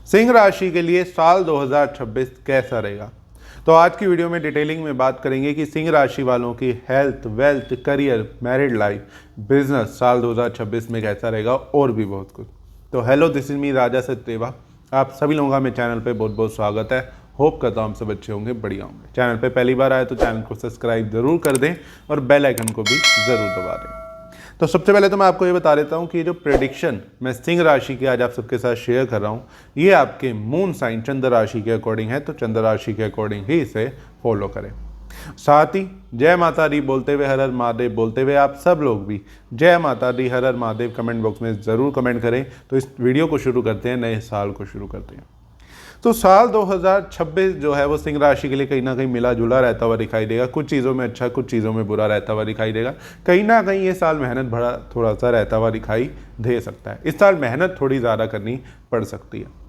सिंह राशि के लिए साल 2026 कैसा रहेगा। तो आज की वीडियो में डिटेलिंग में बात करेंगे कि सिंह राशि वालों की health, wealth, career, married life, business साल 2026 में कैसा रहेगा और भी बहुत कुछ। तो हेलो, दिस इज मी राजा सचदेवा। आप सभी लोगों का मेरे चैनल पे बहुत बहुत स्वागत है। होप करता हूँ हम सब अच्छे होंगे, बढ़िया होंगे। चैनल पे पहली बार आए तो चैनल को सब्सक्राइब जरूर कर दें और बेल आइकन को भी ज़रूर दबा दें। तो सबसे पहले तो मैं आपको ये बता देता हूँ कि ये जो प्रेडिक्शन मैं सिंह राशि की आज आप सबके साथ शेयर कर रहा हूँ, ये आपके मून साइन चंद्र राशि के अकॉर्डिंग है। तो चंद्र राशि के अकॉर्डिंग ही इसे फॉलो करें। साथ ही जय माता दी बोलते हुए, हर हर महादेव बोलते हुए आप सब लोग भी जय माता दी, हर हर महादेव कमेंट बॉक्स में ज़रूर कमेंट करें। तो इस वीडियो को शुरू करते हैं, नए साल को शुरू करते हैं। तो साल 2026 जो है वो सिंह राशि के लिए कहीं ना कहीं मिला जुला रहता हुआ दिखाई देगा। कुछ चीज़ों में अच्छा, कुछ चीज़ों में बुरा रहता हुआ दिखाई देगा। कहीं ना कहीं ये साल मेहनत भरा थोड़ा सा रहता हुआ दिखाई दे सकता है। इस साल मेहनत थोड़ी ज़्यादा करनी पड़ सकती है,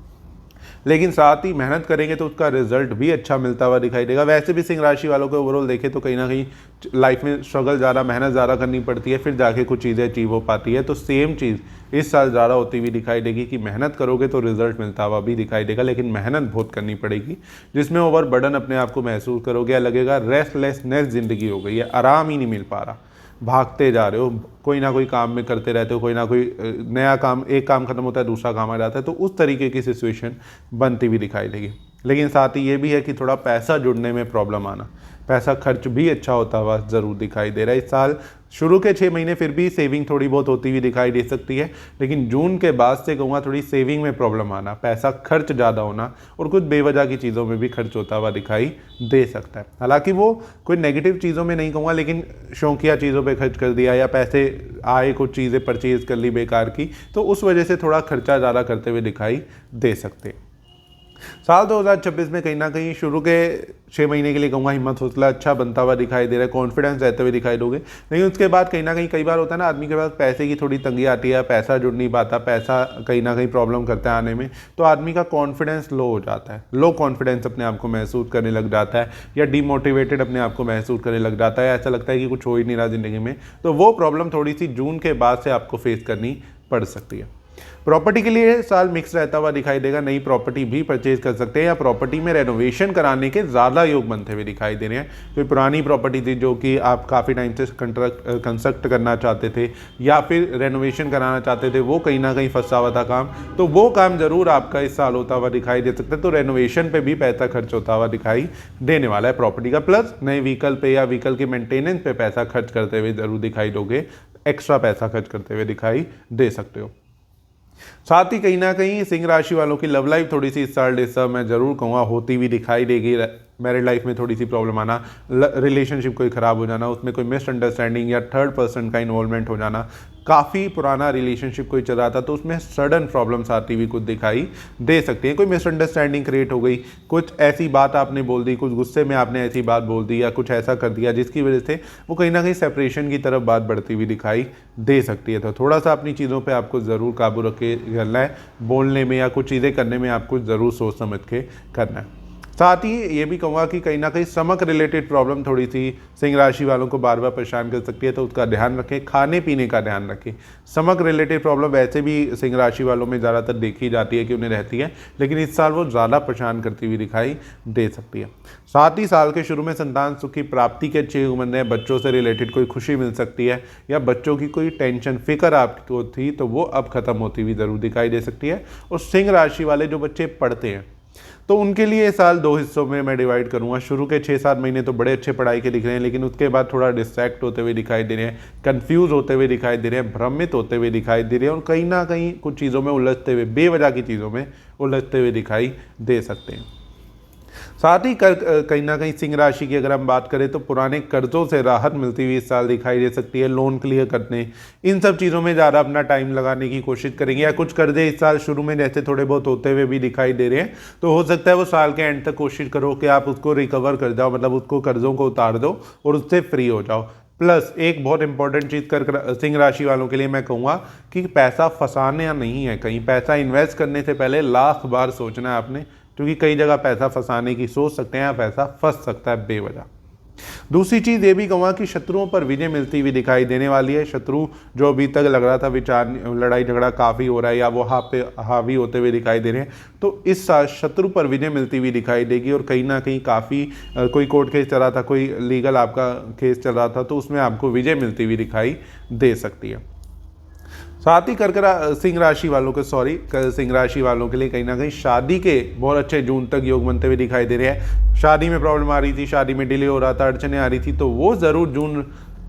लेकिन साथ ही मेहनत करेंगे तो उसका रिजल्ट भी अच्छा मिलता हुआ दिखाई देगा। वैसे भी सिंह राशि वालों को ओवरऑल देखें तो कहीं ना कहीं लाइफ में स्ट्रगल ज़्यादा, मेहनत ज़्यादा करनी पड़ती है, फिर जाके कुछ चीज़ें अचीव हो पाती है। तो सेम चीज़ इस साल ज़्यादा होती हुई दिखाई देगी कि मेहनत करोगे तो रिजल्ट मिलता हुआ भी दिखाई देगा, लेकिन मेहनत बहुत करनी पड़ेगी, जिसमें ओवर बर्डन अपने आप को महसूस करोगे या लगेगा रेस्टलेसनेस ज़िंदगी हो गई है, आराम ही नहीं मिल पा रहा, भागते जा रहे हो, कोई ना कोई काम में करते रहते हो, कोई ना कोई नया काम, एक काम खत्म होता है दूसरा काम आ जाता है। तो उस तरीके की सिचुएशन बनती हुई दिखाई देगी। लेकिन साथ ही ये भी है कि थोड़ा पैसा जुड़ने में प्रॉब्लम आना, पैसा खर्च भी अच्छा होता हुआ ज़रूर दिखाई दे रहा है। इस साल शुरू के 6 महीने फिर भी सेविंग थोड़ी बहुत होती हुई दिखाई दे सकती है, लेकिन जून के बाद से कहूँगा थोड़ी सेविंग में प्रॉब्लम आना, पैसा खर्च ज़्यादा होना और कुछ बेवजह की चीज़ों में भी खर्च होता हुआ दिखाई दे सकता है। हालांकि वो कोई नेगेटिव चीज़ों में नहीं कहूँगा, लेकिन शौकिया चीज़ों पे खर्च कर दिया या पैसे आए, कुछ चीज़ें परचेज़ कर ली बेकार की, तो उस वजह से थोड़ा खर्चा ज़्यादा करते हुए दिखाई दे सकते हैं। साल 2026 में कहीं ना कहीं शुरू के 6 महीने के लिए कहूँगा हिम्मत हौसला अच्छा बनता हुआ दिखाई दे रहा है, कॉन्फिडेंस रहते हुए दिखाई दोगे। लेकिन उसके बाद कहीं ना कई बार होता है ना, आदमी के पास पैसे की थोड़ी तंगी आती है, पैसा जुड़ नहीं पाता, पैसा कहीं ना कहीं प्रॉब्लम करता है आने में, तो आदमी का कॉन्फिडेंस लो हो जाता है, लो कॉन्फिडेंस अपने आप को महसूस करने लग जाता है, या डीमोटिवेटेड अपने आप को महसूस करने लग जाता है, ऐसा लगता है कि कुछ हो ही नहीं रहा ज़िंदगी में। तो वो प्रॉब्लम थोड़ी सी जून के बाद से आपको फेस करनी पड़ सकती है। प्रॉपर्टी के लिए साल मिक्स रहता हुआ दिखाई देगा। नई प्रॉपर्टी भी परचेज कर सकते हैं या प्रॉपर्टी में रेनोवेशन कराने के ज़्यादा योग बनते हुए दिखाई दे रहे हैं। कोई पुरानी प्रॉपर्टी थी जो कि आप काफ़ी टाइम से कंस्ट्रक्ट करना चाहते थे या फिर रेनोवेशन कराना चाहते थे, वो कहीं ना कहीं फंसा हुआ था काम, तो वो काम ज़रूर आपका इस साल होता हुआ दिखाई दे सकता है। तो रेनोवेशन पे भी पैसा खर्च होता हुआ दिखाई देने वाला है प्रॉपर्टी का। प्लस नए व्हीकल पे या व्हीकल के मेंटेनेंस पे पैसा खर्च करते हुए ज़रूर दिखाई दोगे, एक्स्ट्रा पैसा खर्च करते हुए दिखाई दे सकते हो। साथ ही कहीं ना कहीं सिंह राशि वालों की लव लाइफ थोड़ी सी इस साल डिस्टर्ब मैं जरूर कहूँगा होती हुई दिखाई देगी। मैरिड लाइफ में थोड़ी सी प्रॉब्लम आना, रिलेशनशिप कोई ख़राब हो जाना, उसमें कोई मिसअंडरस्टैंडिंग या थर्ड पर्सन का इन्वॉल्वमेंट हो जाना, काफ़ी पुराना रिलेशनशिप कोई चल रहा था तो उसमें सडन प्रॉब्लम्स आती हुई कुछ दिखाई दे सकती है। कोई मिसअंडरस्टैंडिंग क्रिएट हो गई, कुछ ऐसी बात आपने बोल दी, कुछ गुस्से में आपने ऐसी बात बोल दी या कुछ ऐसा कर दिया जिसकी वजह से वो कहीं ना कहीं सेपरेशन की तरफ बात बढ़ती हुई दिखाई दे सकती है। तो थोड़ा सा अपनी चीज़ों पर आपको ज़रूर काबू रख के करना है, बोलने में या कुछ चीज़ें करने में आपको ज़रूर सोच समझ के करना है। साथ ही ये भी कहूँगा कि कहीं ना कहीं स्टमक रिलेटेड प्रॉब्लम थोड़ी सी सिंह राशि वालों को बार बार परेशान कर सकती है, तो उसका ध्यान रखें। खाने पीने का ध्यान रखें। स्टमक रिलेटेड प्रॉब्लम वैसे भी सिंह राशि वालों में ज़्यादातर देखी जाती है कि उन्हें रहती है, लेकिन इस साल वो ज़्यादा परेशान करती हुई दिखाई दे सकती है। साथ ही साल के शुरू में संतान सुख की प्राप्ति के अच्छे योग बन रहे हैं, बच्चों से रिलेटेड कोई खुशी मिल सकती है या बच्चों की कोई टेंशन फिक्र आपको थी तो वो अब खत्म होती हुई ज़रूर दिखाई दे सकती है। और सिंह राशि वाले जो बच्चे पढ़ते हैं तो उनके लिए साल 2 हिस्सों में मैं डिवाइड करूंगा। शुरू के 6-7 महीने तो बड़े अच्छे पढ़ाई के दिख रहे हैं, लेकिन उसके बाद थोड़ा डिस्ट्रैक्ट होते हुए दिखाई दे रहे हैं, कंफ्यूज होते हुए दिखाई दे रहे हैं, भ्रमित होते हुए दिखाई दे रहे हैं और कहीं ना कहीं कुछ चीज़ों में उलझते हुए, बेवजह की चीज़ों में उलझते हुए दिखाई दे सकते हैं। साथ ही कहीं ना कहीं सिंह राशि की अगर हम बात करें तो पुराने कर्जों से राहत मिलती हुई इस साल दिखाई दे सकती है। लोन क्लियर करने, इन सब चीज़ों में ज़्यादा अपना टाइम लगाने की कोशिश करेंगे, या कुछ कर्जे इस साल शुरू में जैसे थोड़े बहुत होते हुए भी दिखाई दे रहे हैं, तो हो सकता है वो साल के एंड तक कोशिश करो कि आप उसको रिकवर कर जाओ, मतलब उसको कर्जों को उतार दो और उससे फ्री हो जाओ। प्लस एक बहुत इंपॉर्टेंट चीज़ कर सिंह राशि वालों के लिए मैं कहूँगा कि पैसा फंसाने नहीं है, कहीं पैसा इन्वेस्ट करने से पहले लाख बार सोचना है आपने, क्योंकि कई जगह पैसा फंसाने की सोच सकते हैं या पैसा फंस सकता है बेवजह। दूसरी चीज़ ये भी कहूँगा कि शत्रुओं पर विजय मिलती हुई दिखाई देने वाली है। शत्रु जो अभी तक लग रहा था विचार लड़ाई झगड़ा काफ़ी हो रहा है या वो हावी होते हुए दिखाई दे रहे हैं, तो इस साल शत्रु पर विजय मिलती हुई दिखाई देगी और कहीं ना कहीं काफ़ी कोई कोर्ट केस चल रहा था, कोई लीगल आपका केस चल रहा था, तो उसमें आपको विजय मिलती हुई दिखाई दे सकती है। साथ ही सिंह राशि वालों के लिए कहीं ना कहीं शादी के बहुत अच्छे जून तक योग बनते हुए दिखाई दे रहे हैं। शादी में प्रॉब्लम आ रही थी, शादी में डिले हो रहा था, अड़चने आ रही थी, तो वो ज़रूर जून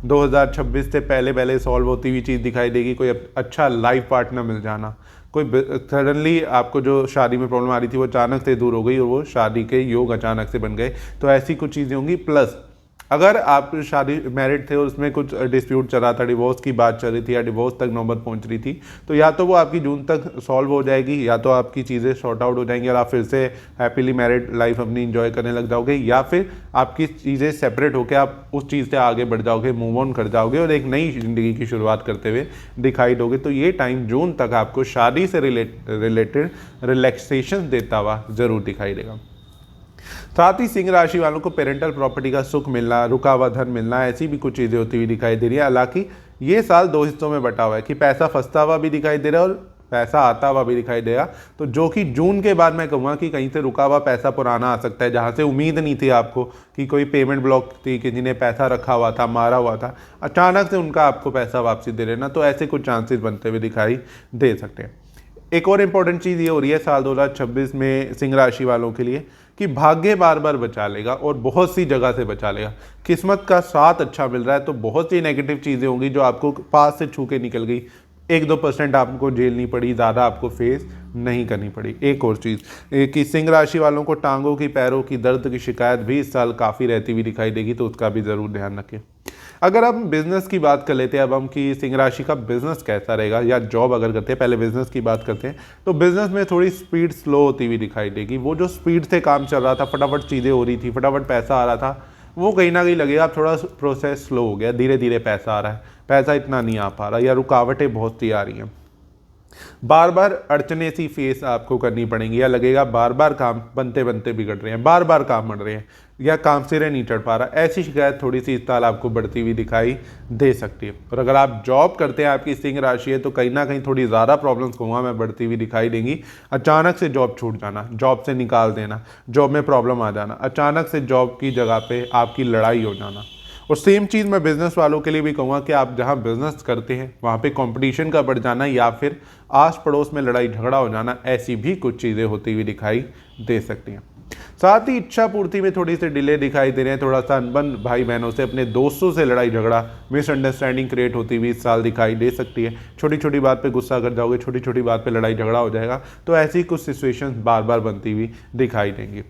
2026 से पहले सॉल्व होती हुई चीज़ दिखाई देगी। कोई अच्छा लाइफ पार्टनर मिल जाना, कोई सडनली आपको जो शादी में प्रॉब्लम आ रही थी वो अचानक से दूर हो गई और वो शादी के योग अचानक से बन गए, तो ऐसी कुछ चीज़ें होंगी। प्लस अगर आप शादी मैरिड थे और उसमें कुछ डिस्प्यूट चल रहा था, डिवोर्स की बात चल रही थी या डिवोर्स तक नौबत पहुंच रही थी, तो या तो वो आपकी जून तक सॉल्व हो जाएगी, या तो आपकी चीज़ें सॉर्ट आउट हो जाएंगी और आप फिर से हैप्पीली मैरिड लाइफ अपनी इंजॉय करने लग जाओगे, या फिर आपकी चीज़ें सेपरेट होकर आप उस चीज़ से आगे बढ़ जाओगे, मूव ऑन कर जाओगे और एक नई जिंदगी की शुरुआत करते हुए दिखाई दोगे। तो ये टाइम जून तक आपको शादी से रिलेटेड रिलैक्सेशन देता हुआ ज़रूर दिखाई देगा। साथ ही सिंह राशि वालों को पेरेंटल प्रॉपर्टी का सुख मिलना, रुका हुआ धन मिलना, ऐसी भी कुछ चीज़ें होती हुई दिखाई दे रही है। हालांकि ये साल दो हिस्सों में बटा हुआ है कि पैसा फंसता हुआ भी दिखाई दे रहा है और पैसा आता हुआ भी दिखाई देगा। तो जो कि जून के बाद मैं कहूँगा कि कहीं से रुका हुआ पैसा पुराना आ सकता है, जहाँ से उम्मीद नहीं थी आपको कि कोई पेमेंट ब्लॉक थी, कि जिन्हें पैसा रखा हुआ था, मारा हुआ था, अचानक से उनका आपको पैसा वापसी दे देना, तो ऐसे कुछ चांसेस बनते हुए दिखाई दे सकते हैं। एक और इम्पॉर्टेंट चीज़ ये हो रही है साल 2026 में सिंह राशि वालों के लिए कि भाग्य बार बार बचा लेगा और बहुत सी जगह से बचा लेगा। किस्मत का साथ अच्छा मिल रहा है, तो बहुत सी नेगेटिव चीज़ें होंगी जो आपको पास से छू के निकल गई, 1-2% आपको झेलनी पड़ी, ज़्यादा आपको फेस नहीं करनी पड़ी। एक और चीज़ कि सिंह राशि वालों को टांगों की, पैरों की दर्द की शिकायत भी इस साल काफ़ी रहती हुई दिखाई देगी, तो उसका भी ज़रूर ध्यान रखें। अगर हम बिजनेस की बात कर लेते हैं अब हम कि सिंह राशि का बिजनेस कैसा रहेगा या जॉब अगर करते हैं, पहले बिजनेस की बात करते हैं, तो बिजनेस में थोड़ी स्पीड स्लो होती हुई दिखाई देगी। वो जो स्पीड से काम चल रहा था, फटाफट चीज़ें हो रही थी, फटाफट पैसा आ रहा था, वो कहीं ना कहीं लगेगा अब थोड़ा प्रोसेस स्लो हो गया, धीरे धीरे पैसा आ रहा है, पैसा इतना नहीं आ पा रहा या रुकावटें बहुत सी आ रही हैं, बार बार अड़चने सी फेस आपको करनी पड़ेंगी, या लगेगा बार बार काम बनते बनते बिगड़ रहे हैं, बार बार काम बढ़ रहे हैं या काम सिरे नहीं चढ़ पा रहा। ऐसी शिकायत थोड़ी सी इस साल आपको बढ़ती हुई दिखाई दे सकती है। और अगर आप जॉब करते हैं, आपकी सिंह राशि है, तो कहीं ना कहीं थोड़ी ज़्यादा प्रॉब्लम्स कहूँगा मैं बढ़ती हुई दिखाई देंगी। अचानक से जॉब छूट जाना, जॉब से निकाल देना, जॉब में प्रॉब्लम आ जाना, अचानक से जॉब की जगह पे आपकी लड़ाई हो जाना। और सेम चीज़ मैं बिज़नेस वालों के लिए भी कहूँगा कि आप जहाँ बिज़नेस करते हैं वहाँ पे कंपटीशन का बढ़ जाना या फिर आस पड़ोस में लड़ाई झगड़ा हो जाना, ऐसी भी कुछ चीज़ें होती हुई दिखाई दे सकती हैं। साथ ही इच्छा पूर्ति में थोड़ी सी डिले दिखाई दे रहे हैं, थोड़ा सा अनबन भाई बहनों से, अपने दोस्तों से लड़ाई झगड़ा, मिसअंडरस्टैंडिंग क्रिएट होती हुई इस साल दिखाई दे सकती है। छोटी छोटी बात पे गुस्सा कर जाओगे, छोटी छोटी बात पे लड़ाई झगड़ा हो जाएगा, तो ऐसी कुछ सिचुएशंस बार बार बनती हुई दिखाई देंगी।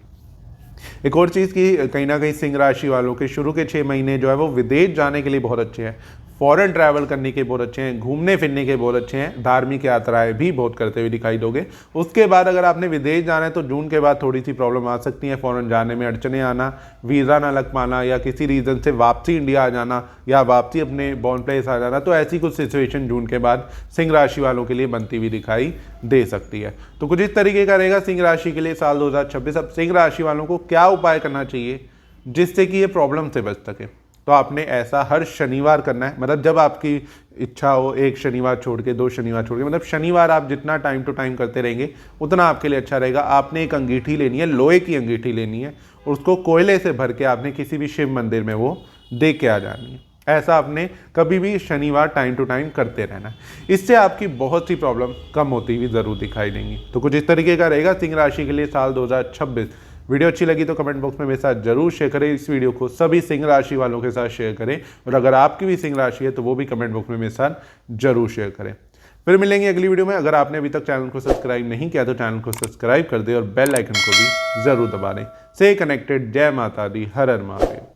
एक और चीज़ की कहीं ना कहीं सिंह राशि वालों के शुरू के 6 महीने जो है वो विदेश जाने के लिए बहुत अच्छे हैं, फॉरेन ट्रैवल करने के बहुत अच्छे हैं, घूमने फिरने के बहुत अच्छे हैं, धार्मिक यात्राएं भी बहुत करते हुए दिखाई दोगे। उसके बाद अगर आपने विदेश जाना है तो जून के बाद थोड़ी सी प्रॉब्लम आ सकती है, फॉरेन जाने में अड़चने आना, वीज़ा ना लग पाना या किसी रीज़न से वापसी इंडिया आ जाना या वापसी अपने बॉर्न प्लेस आ जाना, तो ऐसी कुछ सिचुएशन जून के बाद सिंह राशि वालों के लिए बनती हुई दिखाई दे सकती है। तो कुछ इस तरीके का रहेगा सिंह राशि के लिए साल 2026। अब सिंह राशि वालों को क्या उपाय करना चाहिए जिससे कि ये प्रॉब्लम से बच सके, तो आपने ऐसा हर शनिवार करना है। मतलब जब आपकी इच्छा हो, एक शनिवार छोड़ के, 2 शनिवार छोड़ के, मतलब शनिवार आप जितना टाइम टू टाइम करते रहेंगे उतना आपके लिए अच्छा रहेगा। आपने एक अंगीठी लेनी है, लोहे की अंगीठी लेनी है, और उसको कोयले से भर के आपने किसी भी शिव मंदिर में वो दे के आ जानी है। ऐसा आपने कभी भी शनिवार टाइम टू टाइम करते रहना है। इससे आपकी बहुत सी प्रॉब्लम कम होती हुई ज़रूर दिखाई देंगी। तो कुछ इस तरीके का रहेगा सिंह राशि के लिए साल 2026। वीडियो अच्छी लगी तो कमेंट बॉक्स में मेरे साथ जरूर शेयर करें। इस वीडियो को सभी सिंह राशि वालों के साथ शेयर करें, और अगर आपकी भी सिंह राशि है तो वो भी कमेंट बॉक्स में मेरे साथ जरूर शेयर करें। फिर मिलेंगे अगली वीडियो में। अगर आपने अभी तक चैनल को सब्सक्राइब नहीं किया तो चैनल को सब्सक्राइब कर दे और बेल आइकन को भी जरूर दबा दें। से कनेक्टेड। जय माता दी, हर हर महादेव।